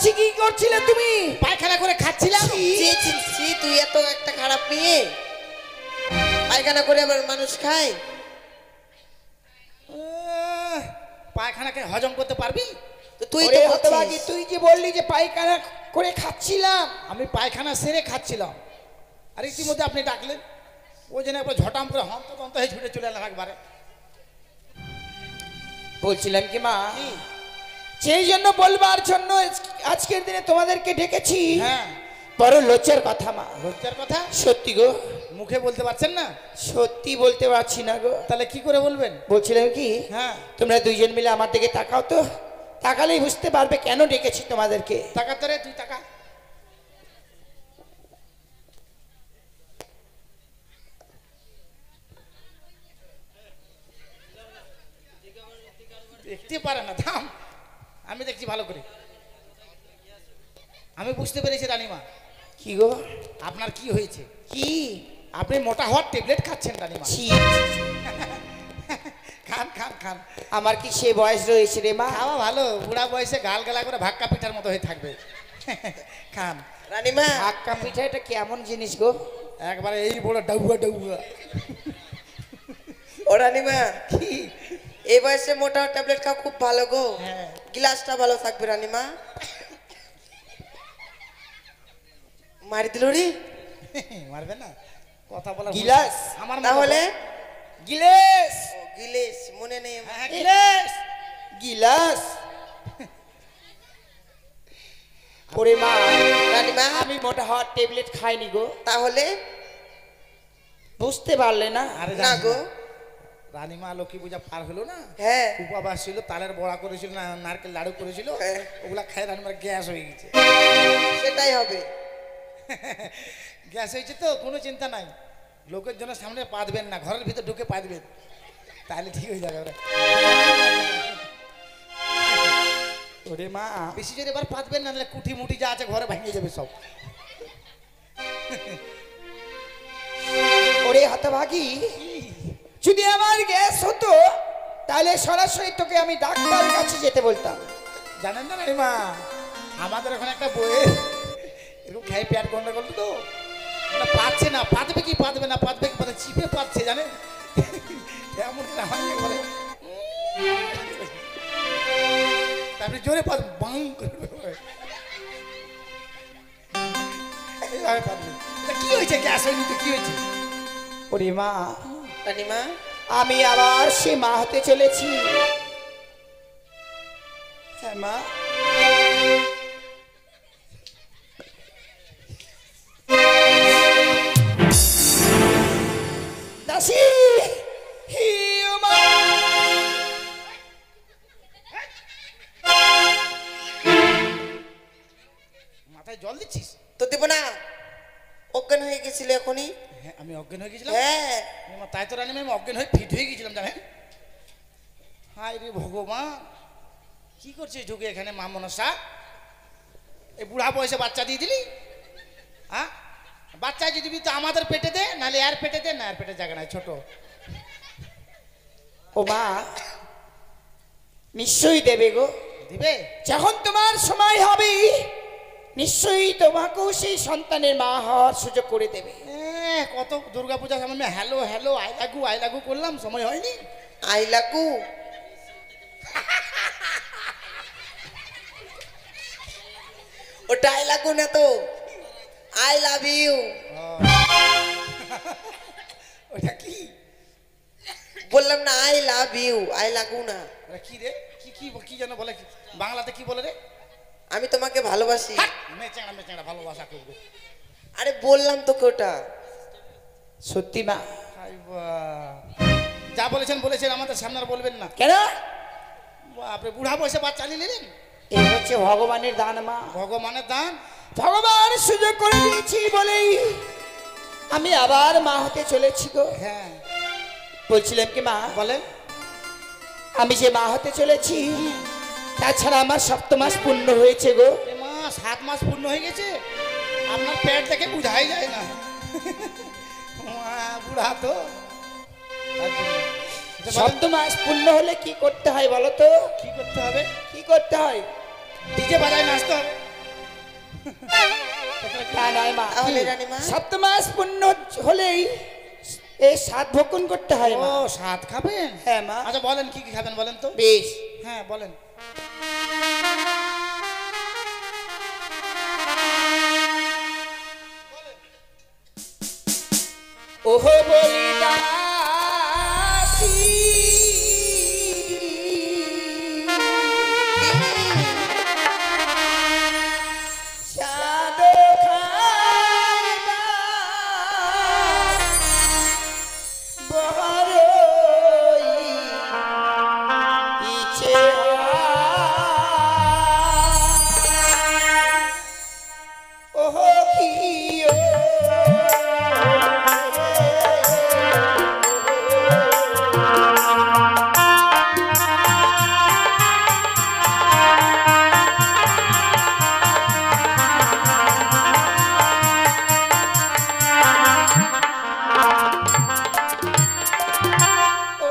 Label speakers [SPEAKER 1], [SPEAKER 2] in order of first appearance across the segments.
[SPEAKER 1] বলছি কি করছিলে তুমি?
[SPEAKER 2] পায়খানা করে খাচ্ছিলাম।
[SPEAKER 3] তুই এত একটা খারাপ মেয়ে, পায়খানা করে আবার মানুষ খায়?
[SPEAKER 2] পায়খানাকে হজম করতে পারবি?
[SPEAKER 3] তো তুই
[SPEAKER 1] ওরে
[SPEAKER 3] তো
[SPEAKER 1] হতভাগী, তুই যে বললি যে পায়খানা করে খাচ্ছিলাম,
[SPEAKER 2] আমি পায়খানা সেরে খাচ্ছিলাম, আর ইতিমধ্যে আপনি ডাকলেন, ওই জন্য একবার ঝটাম করে হন্তদন্ত হয়ে ছুটে চলে এলাম একবারে।
[SPEAKER 1] বলছিলাম কি মা, সেই জন্য বলবার জন্য আজকের দিনে তোমাদেরকে ডেকেছি।
[SPEAKER 2] হ্যাঁ,
[SPEAKER 1] বড় লজ্জার কথা মা।
[SPEAKER 2] লজ্জার কথা?
[SPEAKER 1] সত্যি গো,
[SPEAKER 2] মুখে বলতে পারছেন না?
[SPEAKER 1] সত্যি বলতে পারছি না গো।
[SPEAKER 2] তাহলে কি করে বলবেন?
[SPEAKER 1] বলছিলাম কি,
[SPEAKER 2] হ্যাঁ,
[SPEAKER 1] তোমরা দুইজন মিলে আমার দিকে তাকাও তো, তাকালেই বুঝতে পারবে কেন ডেকেছি তোমাদেরকে।
[SPEAKER 2] টাকা তো রে, তুই টাকা। দেখতে পারে না, থাম, আমি দেখছি ভালো করে। আমি বুঝতে পেরেছি রানীমা।
[SPEAKER 1] কি গো?
[SPEAKER 2] আপনার কি হয়েছে?
[SPEAKER 1] কি?
[SPEAKER 2] আপনি মোটা হওয়ার ট্যাবলেট খাচ্ছেন রানীমা।
[SPEAKER 1] ছি,
[SPEAKER 2] খান খান খান।
[SPEAKER 1] আমার কি সে বয়স রয়েছে রে মা?
[SPEAKER 2] খাওয়া ভালো, বুড়া বয়সে গাল গালা করে ভাক্কা পিঠার মতো হয়ে থাকবে। খান।
[SPEAKER 3] রানীমা,
[SPEAKER 1] হাক্কা পিঠা এটা কেমন জিনিস গো?
[SPEAKER 2] একবারে এই বড় ডাউয়া ডাউয়া।
[SPEAKER 3] ও রানীমা,
[SPEAKER 2] কি?
[SPEAKER 3] এই বয়সে মোটা ট্যাবলেট খাওয়া খুব ভালো গো।
[SPEAKER 2] হ্যাঁ।
[SPEAKER 3] গ্লাসটা ভালো থাকবে রানীমা। মারি দিল রে।
[SPEAKER 2] মারবে না, কথা বলা।
[SPEAKER 1] গিলাস?
[SPEAKER 2] আমার
[SPEAKER 3] তাহলে
[SPEAKER 1] গিলেস,
[SPEAKER 3] গিলেস মনে নেই।
[SPEAKER 2] হ্যাঁ, গিলাস।
[SPEAKER 1] গিলাস। ওরে মা,
[SPEAKER 3] রানীমা,
[SPEAKER 1] আমি মোটা হওয়ার ট্যাবলেট খাইনি গো।
[SPEAKER 3] তাহলে
[SPEAKER 1] বুঝতে পারলে না?
[SPEAKER 2] আরে
[SPEAKER 3] না গো।
[SPEAKER 2] রানীমা লক্ষ্মী পূজা পার হলো না,
[SPEAKER 3] হ্যাঁ,
[SPEAKER 2] উপবাস ছিল, তালের বড়া করেছিল না, নারকেল লাড়ু করেছিল,
[SPEAKER 3] হ্যাঁ।
[SPEAKER 2] ওগুলা খাই রানীমার গ্যাস হয়ে গেছে।
[SPEAKER 3] সেটাই হবে।
[SPEAKER 2] গ্যাস হয়েছে তো কোনো চিন্তা নাই, লোকের জন্য সামনে পাতবেন না, ঘরের ভিতর ঢুকে পাতবেন, তাহলে ঠিক হয়ে যাবে।
[SPEAKER 1] ওরে মা,
[SPEAKER 2] বেশি জোরে এবার পাতবেন না, নাহলে কুঠি মুঠি যা আছে ঘরে ভেঙে যাবে সব।
[SPEAKER 1] ওরে হতভাগী, যদি আমার গ্যাস হতো তাহলে সরাসরি তোকে আমি ডাক্তারের কাছে যেতে বলতাম।
[SPEAKER 2] জানেন না রানীমা, আমাদের ওখানে একটা বইয়ে এরকম খেয়ে পেট গন্ডগোল তো, মানে পাচ্ছে না, পাতবে কি পাতবে না, পাতবে কি পাতবে, চিপে পাচ্ছে জানেন, এমন আমাকে বলে, তারপরে জোরে পাত বাং করে এইভাবে পাতবে। তা কি হয়েছে? গ্যাস হয়নি তো কি হয়েছে?
[SPEAKER 1] ওরে মা,
[SPEAKER 3] রানীমা,
[SPEAKER 1] আমি আবার সে মা হতে চলেছি। হ্যাঁ মা, দাসী, হি ও মা।
[SPEAKER 2] মাথায় জল দিচ্ছিস?
[SPEAKER 3] তো দেব না, অজ্ঞান হয়ে গেছিল এখনই।
[SPEAKER 2] হ্যাঁ, আমি অজ্ঞান হয়ে গেছিলাম।
[SPEAKER 3] হ্যাঁ,
[SPEAKER 2] তাই তো রানীমা, আমি অজ্ঞান হয়ে ফিট হয়ে গেছিলাম জানেন। হায় রে ভগবান, কি করছিস ঢুকে এখানে মা মনসা? এই বুড়া বয়সে বাচ্চা দিয়ে দিলি? হ্যাঁ, বাচ্চা যদি দিবি তো আমাদের পেটে দে, নাহলে এর পেটে দে, না এর পেটে জায়গা নাই, ছোট।
[SPEAKER 1] ও মা, নিশ্চয়ই দেবে গো।
[SPEAKER 2] দিবে?
[SPEAKER 1] যখন তোমার সময় হবে নিশ্চয়ই তোমাকেও সেই সন্তানের মা হওয়ার সুযোগ করে দেবে।
[SPEAKER 2] কত দুর্গাপূজার সামনে হ্যালো হ্যালো আই লাগু করলাম, সময় হয়নি।
[SPEAKER 3] আই লাগু। ওটা আই লাগু না তো, আই লাভ ইউ।
[SPEAKER 2] ওটা কি?
[SPEAKER 3] বললাম না আই লাভ ইউ, আই লাগু না।
[SPEAKER 2] ওটা কি রে? কি কি কি যেন বলে, বাংলাতে কি বলে রে?
[SPEAKER 3] আমি তোমাকে ভালোবাসি।
[SPEAKER 2] মেচেঁড়া মেচেঁড়া ভালোবাসা করবে।
[SPEAKER 3] আরে বললাম তোকে ওটা।
[SPEAKER 1] সত্যি মা?
[SPEAKER 2] যা বলেছেন বলেছেন, আমাদের সামনে আর বলবেন না।
[SPEAKER 1] কেন?
[SPEAKER 2] আপনি বুড়া বয়সে বাচ্চা নিলেন।
[SPEAKER 1] এই হচ্ছে ভগবানের দান মা।
[SPEAKER 2] ভগবানের দান?
[SPEAKER 1] ভগবান সুযোগ করে দিয়েছি বলেই আমি আবার মা হতে চলেছি গো।
[SPEAKER 2] হ্যাঁ,
[SPEAKER 1] বলছিলাম কি মা,
[SPEAKER 2] বলেন।
[SPEAKER 1] আমি যে মা হতে চলেছি, তাছাড়া আমার 7 মাস পূর্ণ হয়েছে গো।
[SPEAKER 2] মা 7 মাস পূর্ণ হয়ে গেছে? আপনার পেট দেখে বুঝাই যায় না, বুড়া তো।
[SPEAKER 1] 7 মাস পূর্ণ হলে কি করতে হয় বলো তো?
[SPEAKER 2] কি করতে হবে?
[SPEAKER 1] কি করতে হয়?
[SPEAKER 2] ডিজে বাজায় নাচতে হবে।
[SPEAKER 1] না নয় মা,
[SPEAKER 3] তাহলে রানীমা?
[SPEAKER 1] 7 মাস পূর্ণ হলেই এই 7 ভক্ষণ করতে হয়
[SPEAKER 2] ও
[SPEAKER 1] মা।
[SPEAKER 2] 7 খাবেন?
[SPEAKER 1] হ্যাঁ মা।
[SPEAKER 2] আচ্ছা বলেন কি কি খাবেন বলেন তো।
[SPEAKER 3] বেশ,
[SPEAKER 2] হ্যাঁ বলেন।
[SPEAKER 1] ওহো বলি দাসী, সাধু খাইবা বড়ই ইচ্ছে ওহো কিও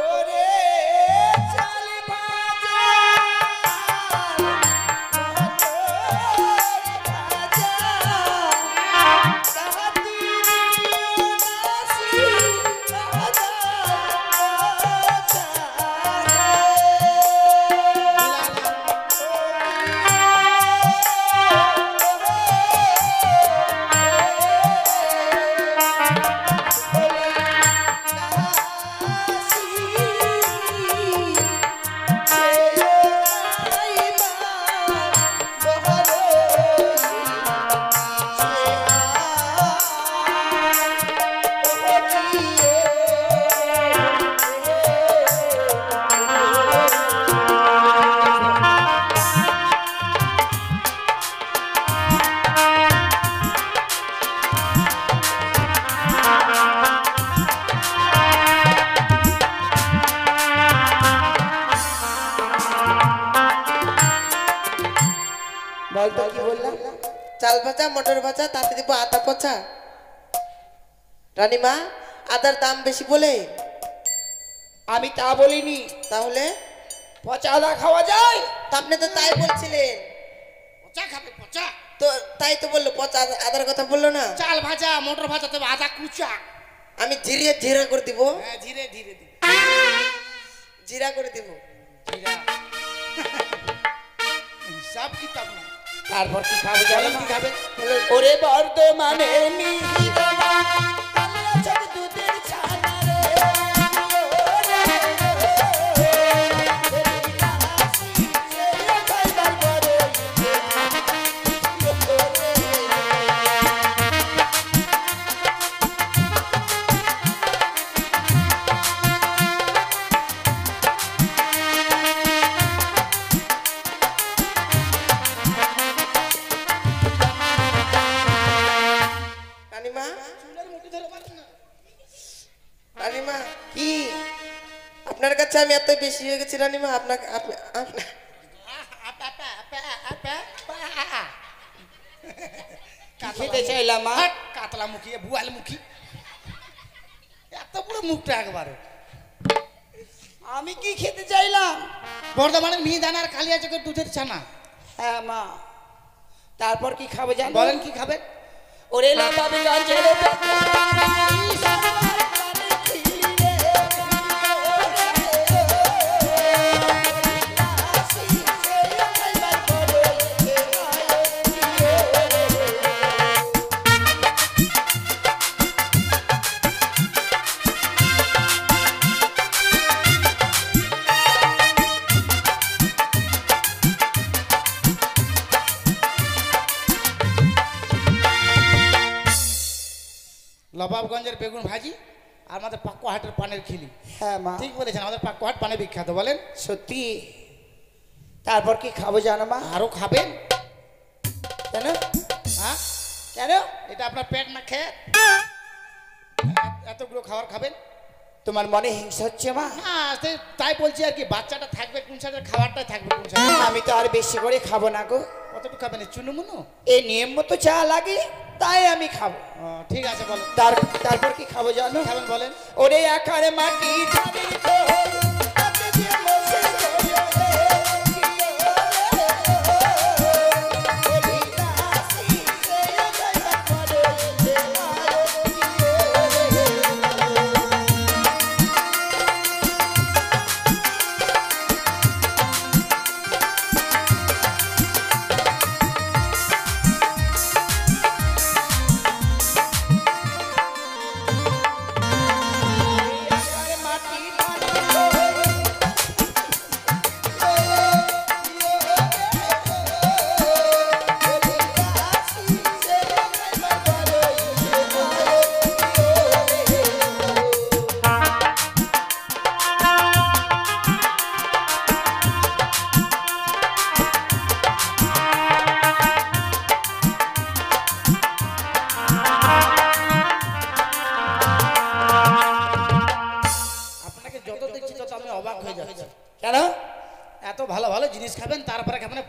[SPEAKER 1] ওরে চাল ভাজা ভাজা তাহাতি নাসি ভাজা বলতো কি বললাম?
[SPEAKER 3] চাল ভাজা, মটর ভাজা, তাতে দিব আদা পচা। রানীমা, আদার দাম বেশি বলে?
[SPEAKER 1] আমি তা বলিনি।
[SPEAKER 3] তাহলে
[SPEAKER 1] পচা আদা খাওয়া যায়?
[SPEAKER 3] তা আপনি তো তাই বলছিলেন।
[SPEAKER 2] পচা খাবে পচা?
[SPEAKER 3] তো তাই তো বললো, পচা আদার কথা বললো না?
[SPEAKER 2] চাল ভাজা মটর ভাজা তবে আদা কুচা।
[SPEAKER 3] আমি জিরিয়ে জিরা করে দিব।
[SPEAKER 2] হ্যাঁ ধীরে ধীরে দিন।
[SPEAKER 3] জিরা করে দিব।
[SPEAKER 2] জিরা। হিসাব কিতাব না।
[SPEAKER 1] তারপর কি খাবে জানো?
[SPEAKER 2] বলেন কি খাবে?
[SPEAKER 1] ওরে বর্ধমানে মিহিদানা কালিয়া চক দুধের ছানা রে
[SPEAKER 3] রানীমা,
[SPEAKER 2] চুলের মুঠি ধরে মারেন না।
[SPEAKER 3] রানীমা,
[SPEAKER 1] কি
[SPEAKER 3] আপনার কাছে আমি এত বেশি হয়ে গেছি রানীমা। আপনাকে
[SPEAKER 1] খেতে চাইলাম মা?
[SPEAKER 2] হাট, কাতলা মুখী বুয়াল মুখী এত বড় মুখটা একবারে।
[SPEAKER 1] আমি কি খেতে চাইলাম?
[SPEAKER 2] বর্ধমানের মিহিদানার কালিয়া চকের দুধের ছানা।
[SPEAKER 1] হ্যাঁ মা। তারপর কি খাবে জানো?
[SPEAKER 2] বলেন কি খাবেন?
[SPEAKER 1] ওরে লাবাবি গাঞ্জের
[SPEAKER 2] নবাবগঞ্জের বেগুন ভাজি আর আমাদের পাকুয়াহাটের পানের খিলি।
[SPEAKER 1] হ্যাঁ মা,
[SPEAKER 2] ঠিক বলেছেন, আমাদের পাকুয়াহাট পানে বিখ্যাত। বলেন
[SPEAKER 1] সত্যি। তারপর কি খাবো জানো মা?
[SPEAKER 2] আরো খাবেন?
[SPEAKER 1] কেন?
[SPEAKER 2] হ্যাঁ
[SPEAKER 1] কেন?
[SPEAKER 2] এটা আপনার পেট না খেয়ে এতগুলো খাবার খাবেন?
[SPEAKER 1] তোমার মনে হিংসা হচ্ছে মা?
[SPEAKER 2] হ্যাঁ তাই বলছি আর কি, বাচ্চাটা থাকবে কোন সাথে, খাবারটা থাকবে কোন সাথে।
[SPEAKER 1] আমি তো আর বেশি করে খাবো না গো।
[SPEAKER 2] কতটুকু খাবেন? চুনুমুনু?
[SPEAKER 1] এই নিয়ম মতো চা লাগে তাই আমি খাবো।
[SPEAKER 2] ঠিক আছে বলেন।
[SPEAKER 1] তারপর কি খাবো জানো?
[SPEAKER 2] খাবেন বলেন।
[SPEAKER 1] ওরে আকারে মাটি ধারি তো তাতে দিয়ে বসে রইলো রে, বলি রাশি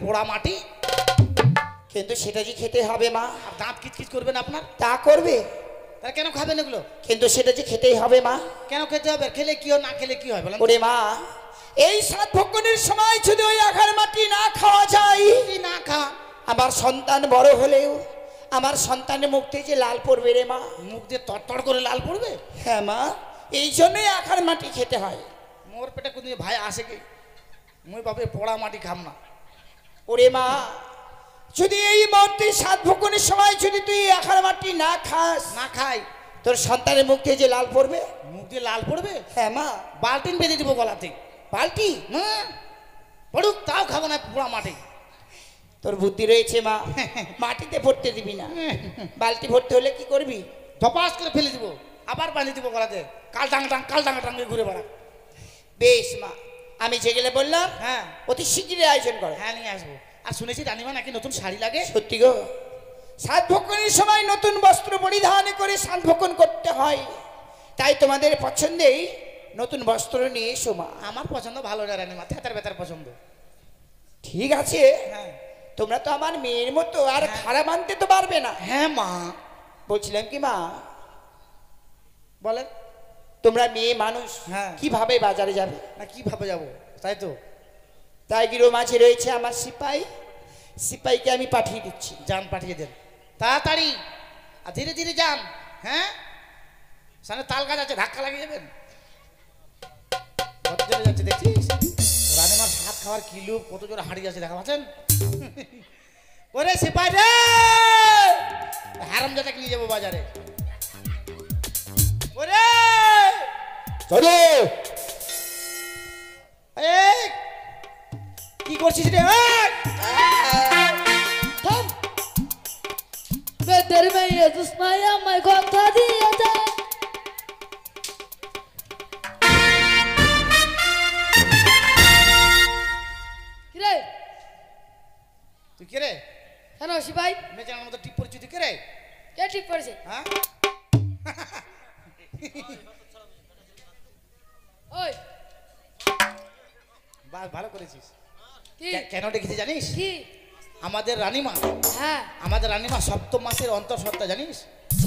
[SPEAKER 2] পোড়া মাটি।
[SPEAKER 1] কিন্তু সেটা যে খেতে হবে মা।
[SPEAKER 2] আর দাঁত কিচকিচ করবেন আপনার?
[SPEAKER 1] তা করবে,
[SPEAKER 2] তাহলে কেন খাবেন এগুলো?
[SPEAKER 1] কিন্তু সেটা যে খেতেই হবে মা।
[SPEAKER 2] কেন খেতে হবে? খেলে কি হয়, না খেলে কি হয় বলেন?
[SPEAKER 1] ওরে মা, এই সাত ভক্ষণের সময় যদি ওই আখার মাটি না খাওয়া যায়,
[SPEAKER 2] যদি না খা,
[SPEAKER 1] আমার সন্তান বড় হলেও আমার সন্তানের মুখ থেকে যে লাল পড়বে রে মা।
[SPEAKER 2] মুখ দিয়ে তরতর করে লাল পড়বে?
[SPEAKER 1] হ্যাঁ মা, এই জন্যই আখার মাটি খেতে হয়।
[SPEAKER 2] মোর পেটে কোনদিন ভাই আসে কি? মুই বাপে পোড়া মাটি খাম না।
[SPEAKER 1] ওরে মা, যদি এই মুহূর্তে সাত ভক্ষণের সময় যদি তুই আখার মাটি না খাস,
[SPEAKER 2] না খাই,
[SPEAKER 1] তোর সন্তানের মুখ থেকে যে লাল পড়বে।
[SPEAKER 2] মুখ দিয়ে লাল পড়বে?
[SPEAKER 1] হ্যাঁ মা।
[SPEAKER 2] বালতিন বেঁধে দিব গলাতে।
[SPEAKER 1] বালতি?
[SPEAKER 2] হ্যাঁ, পড়ুক, তাও খাবো না পোড়া মাটি।
[SPEAKER 1] তোর বুদ্ধি রয়েছে মা, মাটিতে ভরতে দিবি না। বালতি ভরতে হলে কি করবি?
[SPEAKER 2] ধপাস করে ফেলে দিব, আবার বাঁধে দিব গলাতে। কাল ডাঙ্গা টাঙ্গে ঘুরে বেড়া।
[SPEAKER 1] বেশ মা, আমি যে গেলে বললাম
[SPEAKER 2] হ্যাঁ,
[SPEAKER 1] অতি শীঘ্রই আয়োজন করো।
[SPEAKER 2] হ্যাঁ নিয়ে আসবো। আর শুনেছি রানিমা নাকি নতুন শাড়ি লাগে।
[SPEAKER 1] সত্যি গো, সাত ভক্ষণের সময় নতুন বস্ত্র পরিধান করে সাত ভক্ষণ করতে হয়। তাই তোমাদের পছন্দেই নতুন বস্ত্র নিয়ে এসো মা।
[SPEAKER 2] আমার পছন্দ ভালো না রানিমা, থেতার বেতার পছন্দ।
[SPEAKER 1] ঠিক আছে,
[SPEAKER 2] হ্যাঁ
[SPEAKER 1] তোমরা তো আমার মেয়ের মতো, আর খারাপ আনতে তো পারবে না।
[SPEAKER 2] হ্যাঁ মা।
[SPEAKER 1] বলছিলাম কি মা,
[SPEAKER 2] বলেন।
[SPEAKER 1] তোমরা মেয়ে মানুষ,
[SPEAKER 2] হ্যাঁ।
[SPEAKER 1] কিভাবে বাজারে যাবে?
[SPEAKER 2] না কিভাবে যাবো? তাই তো।
[SPEAKER 1] তাই গিরো মাঝে রয়েছে আমার সিপাই, সিপাইকে আমি পাঠিয়ে দিচ্ছি।
[SPEAKER 2] যান, পাঠিয়ে দেন তাড়াতাড়ি, আর ধীরে ধীরে যান। হ্যাঁ, সামনে তাল গাছ আছে, ধাক্কা লাগিয়ে যাবেন। কত জোরে যাচ্ছে দেখছিস? রানিমার ভাত খাওয়ার কিলো কত জোরে হারিয়ে আছে দেখা পাচ্ছেন? ওরে সিপাই রে, হারামজাদাকে নিয়ে যাবো বাজারে। ওরে
[SPEAKER 1] চলো।
[SPEAKER 2] এই, কি করছিস রে? এই!
[SPEAKER 4] থাম। বেদের মেয়ে দুসমাই আমায় কথা দিয়েছে। কিরে,
[SPEAKER 2] তুই কে রে?
[SPEAKER 4] কেন সিপাই?
[SPEAKER 2] মেজানোর মতো টিপ পড়ছিস তুই কে রে?
[SPEAKER 4] কে ঠিক করেছে?
[SPEAKER 2] হ্যাঁ,
[SPEAKER 4] ওই
[SPEAKER 2] বাহ, ভালো করেছিস।
[SPEAKER 4] কি
[SPEAKER 2] কেন ডেকেছি জানিস?
[SPEAKER 4] কি?
[SPEAKER 2] আমাদের রানিমা,
[SPEAKER 4] হ্যাঁ,
[SPEAKER 2] আমাদের রানিমা সপ্তম মাসের অন্তঃসত্ত্বা জানিস?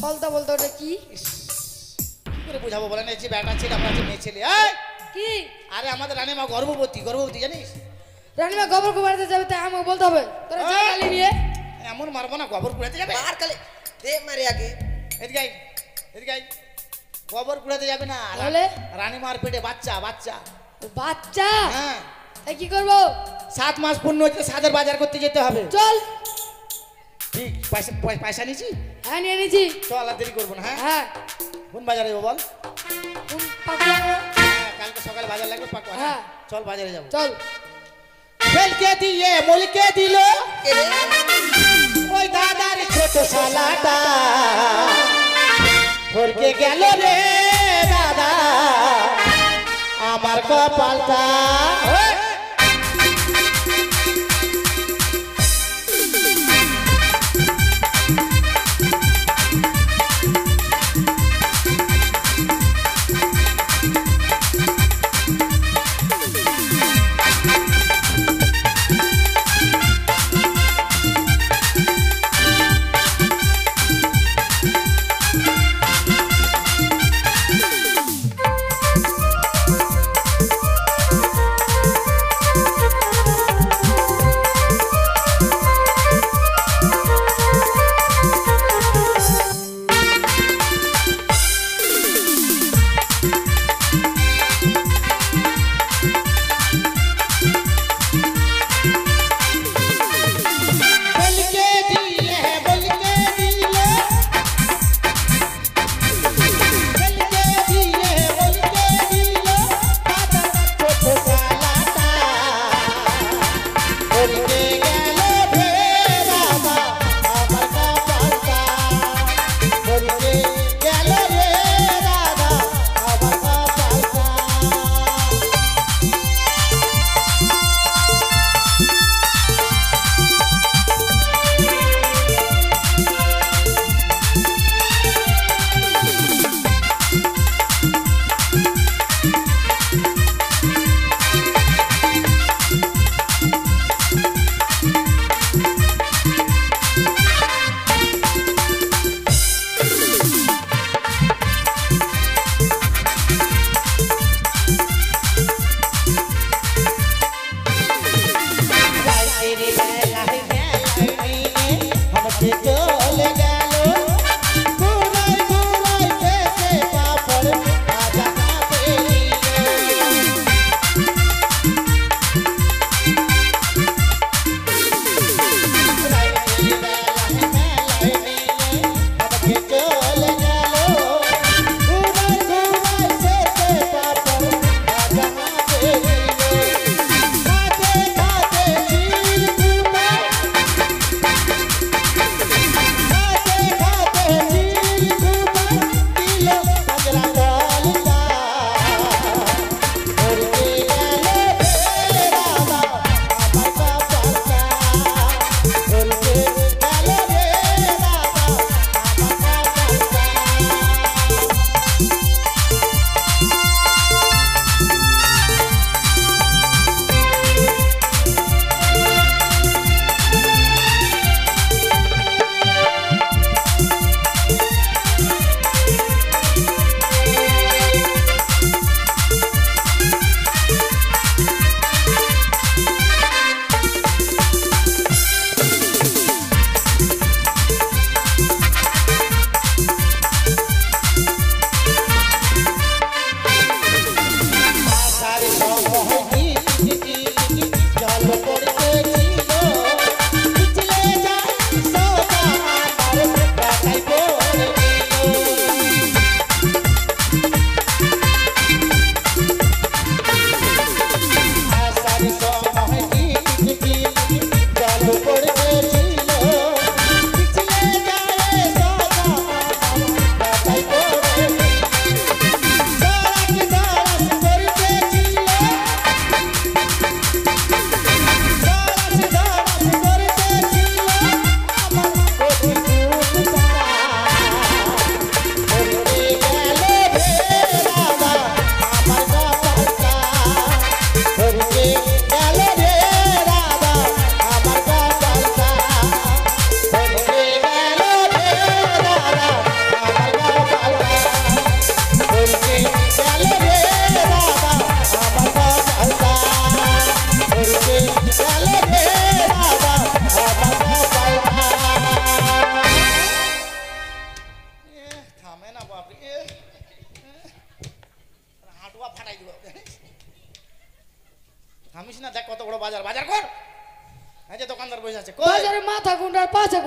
[SPEAKER 4] বলতে বলতে ওটা কি?
[SPEAKER 2] ইস, কি করে বোঝাবো বলেন? এই যে ব্যাটা ছেলে, আমরা যে মেয়ে ছেলে। এই!
[SPEAKER 4] কি?
[SPEAKER 2] আরে আমাদের রানিমা গর্ভবতী, গর্ভবতী জানিস?
[SPEAKER 4] রানিমা গোবর কুমারিতে যাবে, তাই আমাকে বলতে হবে। তোরা
[SPEAKER 2] ওই!
[SPEAKER 4] জানালি নিয়ে
[SPEAKER 2] এমন মারবো না, গোবর কুড়াতে যাবে।
[SPEAKER 3] আর কালে দে মারে আগে।
[SPEAKER 2] এদিকে আয়, এদিকে আয়। গোবর কুড়াতে যাবে না।
[SPEAKER 4] তাহলে?
[SPEAKER 2] রানিমার পেটে বাচ্চা, বাচ্চা।
[SPEAKER 4] বাচ্চা?
[SPEAKER 2] হ্যাঁ,
[SPEAKER 4] তাই কি করবো?
[SPEAKER 2] 7 মাস পূর্ণ হচ্ছে, সাদের বাজার করতে যেতে হবে।
[SPEAKER 4] চল।
[SPEAKER 2] ঠিক, পয়সা পয়সা নিয়েছি।
[SPEAKER 4] হ্যাঁ, নিয়ে নিয়েছি।
[SPEAKER 2] চল, আর দেরি করবো না। হ্যাঁ,
[SPEAKER 4] হ্যাঁ,
[SPEAKER 2] কোন বাজারে যাবো বল?
[SPEAKER 4] কোন পাকুয়া?
[SPEAKER 2] হ্যাঁ, কালকে সকালে বাজার লাগবে পাকুয়া। হ্যাঁ,
[SPEAKER 4] হ্যাঁ।
[SPEAKER 2] চল বাজারে যাবো।
[SPEAKER 4] চল।
[SPEAKER 2] ফেলকে দিয়ে মলকে দিল
[SPEAKER 3] কে রে?
[SPEAKER 2] ওই দাদার ছোট শালাটা, ফরকে গেল রে দাদা আমার কপালটা।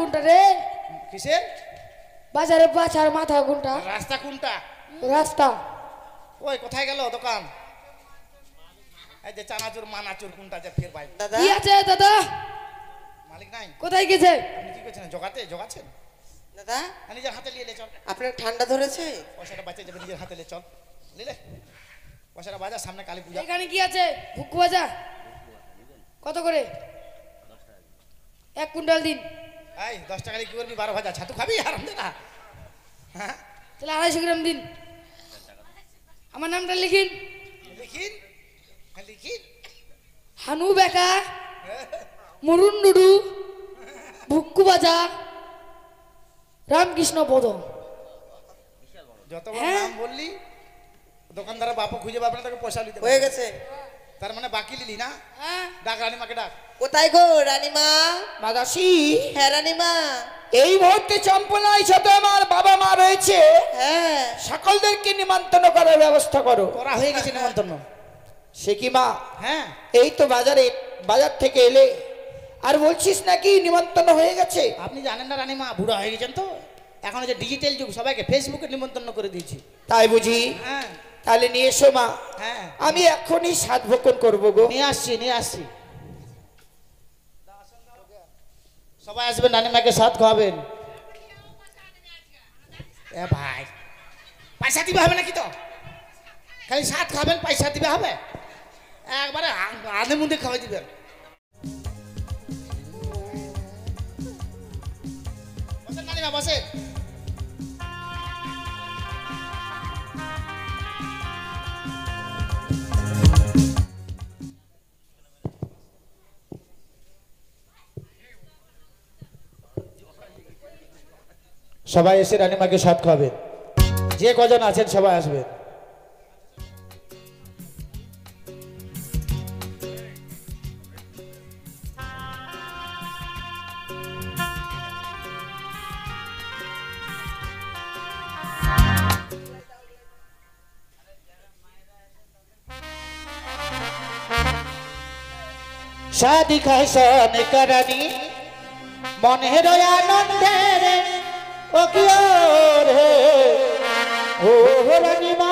[SPEAKER 4] কোনটা রে?
[SPEAKER 2] কিসের
[SPEAKER 4] বাজারে বাছার মাথা কোনটা?
[SPEAKER 2] রাস্তা কোনটা?
[SPEAKER 4] রাস্তা।
[SPEAKER 2] ওই কোথায় গেল দোকান? এই যে চানাচুর মানাচুর কোনটা যে ফের ভাই
[SPEAKER 3] দাদা
[SPEAKER 4] কি আছে দাদা?
[SPEAKER 2] মালিক নাই?
[SPEAKER 4] কোথায় গেছে?
[SPEAKER 2] আপনি কি করছেন? জগাচ্ছেন?
[SPEAKER 3] দাদা
[SPEAKER 2] নিজের হাতে নিয়ে চল,
[SPEAKER 3] আপনার ঠান্ডা ধরেছে?
[SPEAKER 2] পয়সাটা বাঁচিয়ে যাবে, নিজের হাতে চল নিলে পয়সাটা বাজার, সামনে কালী পূজা।
[SPEAKER 4] এখানে কি আছে? ভুক্কু ভাজা কত করে? 1 কুইন্টাল দিন।
[SPEAKER 2] এই 10 টাকা কি করবি? 12 ভাজা ছাতু খাবি আরাম দে না। হ্যাঁ
[SPEAKER 4] তাহলে 250 গ্রাম দিন। আমার নামটা লিখিন।
[SPEAKER 2] লিখিন লিখিন।
[SPEAKER 4] হানু বেকা, মরুন ডুডু, ভুক্কু ভাজা, রামকৃষ্ণ পদ।
[SPEAKER 2] যত বড়
[SPEAKER 4] হ্যাঁ।
[SPEAKER 2] নাম বললি দোকানদার বাপু খুঁজে পাবে না, তোকে পয়সা দিতে
[SPEAKER 3] হয়ে গেছে।
[SPEAKER 2] তার মানে বাকি লিলি না?
[SPEAKER 4] হ্যাঁ
[SPEAKER 2] ডাক রানীমাকে ডাক।
[SPEAKER 3] কোথায় গো রানীমা?
[SPEAKER 1] মাদাসি
[SPEAKER 3] হ্যাঁ রানীমা।
[SPEAKER 1] এই মুহূর্তে চম্পলায় যত আমার বাবা মা রয়েছে
[SPEAKER 3] হ্যাঁ
[SPEAKER 1] সকলদেরকে নিমন্ত্রণ করার ব্যবস্থা করো।
[SPEAKER 2] করা হয়ে গেছে নিমন্ত্রণ।
[SPEAKER 1] সে কি মা,
[SPEAKER 2] হ্যাঁ
[SPEAKER 1] এই তো বাজার থেকে এলে আর বলছিস নাকি নিমন্ত্রণ হয়ে গেছে?
[SPEAKER 2] আপনি জানেন না রানীমা বুড়া হয়ে গেছেন তো, এখন যে ডিজিটাল যুগ, সবাইকে ফেসবুকে নিমন্ত্রণ করে দিয়েছি।
[SPEAKER 1] তাই বুঝি?
[SPEAKER 2] হ্যাঁ
[SPEAKER 1] তাহলে নিয়ে এসো মা,
[SPEAKER 2] হ্যাঁ
[SPEAKER 1] আমি এখনই সাত ভক্ষণ করবো গো।
[SPEAKER 2] নিয়ে আসছি। সবাই আসবেন, রানীমাকে সাথ খাওয়াবেন। এ ভাই পয়সা দিবে হবে নাকি? তো খালি সাথ খাবেন, পয়সা দিবে হবে? একবারে আধে মুধে খাওয়াই দিবেন। বসেন রানীমা বসেন। সবাই এসে রানীমাকে সাথ খাবেন, যে কজন আছেন সবাই আসবেন। शादी खाइसन करनी मनेर आनंदेर ओ कियो रे ओ रानीमा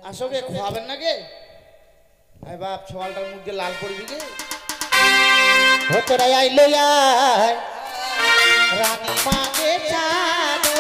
[SPEAKER 2] আসোগে খাওয়াবেন না গে? আই বাপ ছোয়ালটার মুখ দিয়ে লাল করবি গে। তোরা আইলো রানী মাকে চাঁদো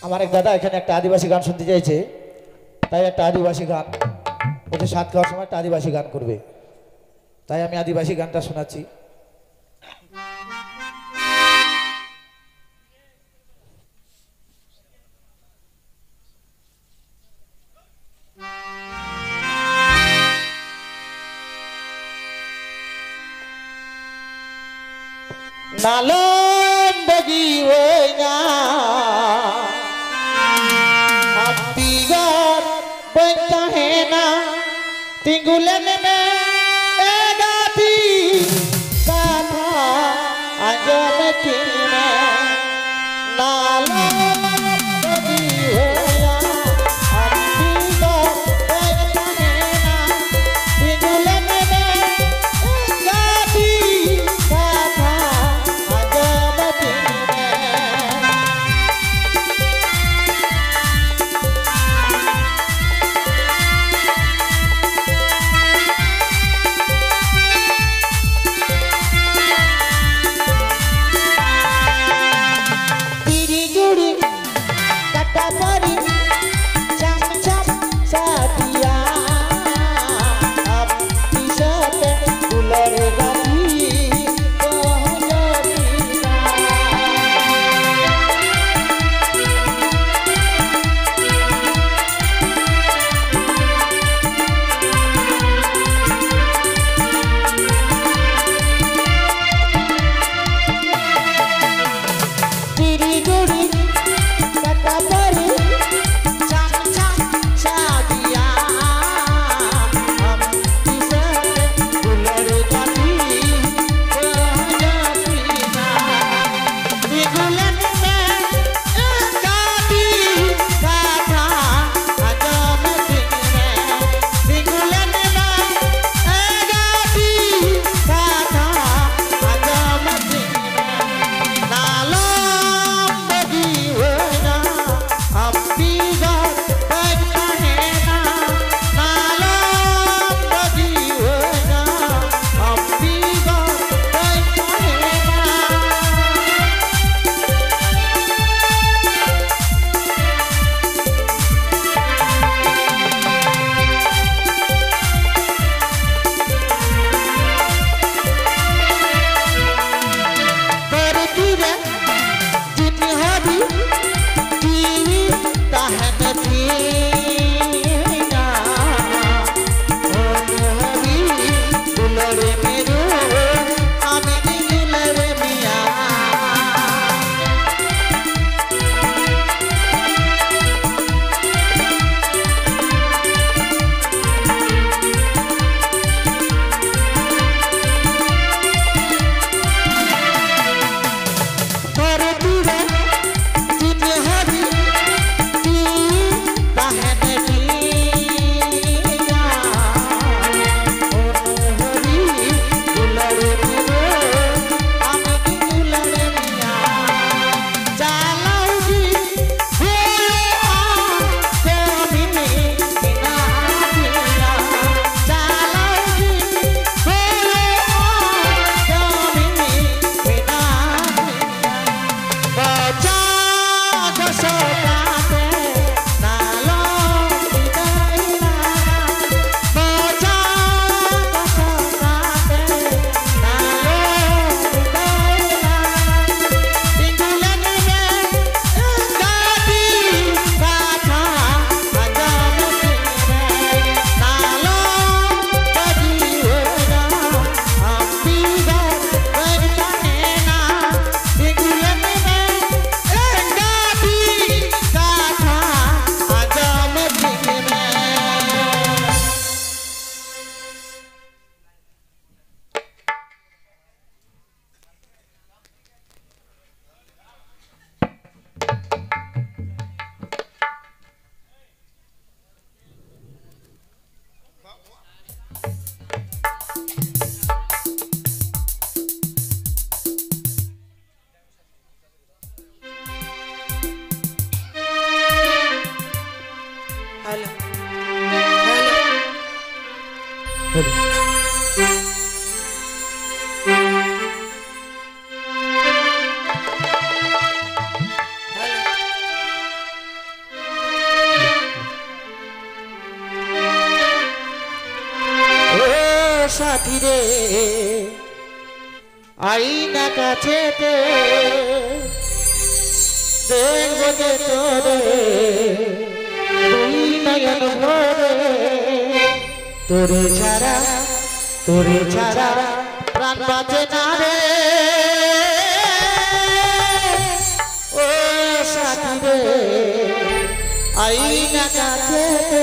[SPEAKER 2] আমার এক দাদা এখানে একটা আদিবাসী গান শুনতে চাইছে, তাই একটা আদিবাসী গান ওদের সাত খাওয়ার সময় একটা আদিবাসী গান করবে, তাই আমি আদিবাসী গানটা শোনাচ্ছি। নালম বগি ওইনা আপতিগার বইতা হেনা তিঙ্গুলেন মে এগাতি কাথা আজম কিনে নালম বগি ওইনা আপতিগার বইতা হেনা তিঙ্গুলেন মে এগাতি কাথা আজম কিনে তিরি জুড়ি
[SPEAKER 3] সাথী রে আইনা কাছেতে দেখবো যে তোরে তুই নয়ন ভরে তোরে ছাড়া প্রাণ বাঁচে না রে ও সাথী রে আইনা কাছেতে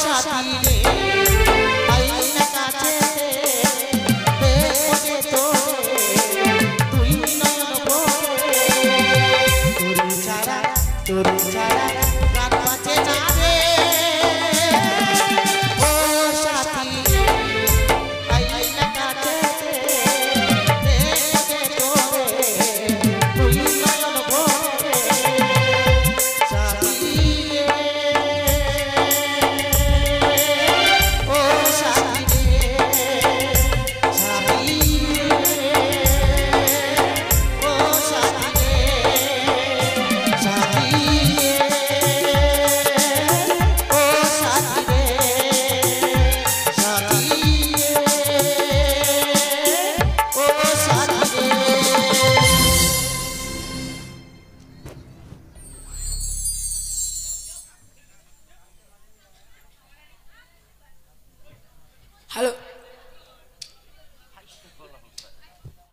[SPEAKER 3] সাথী রে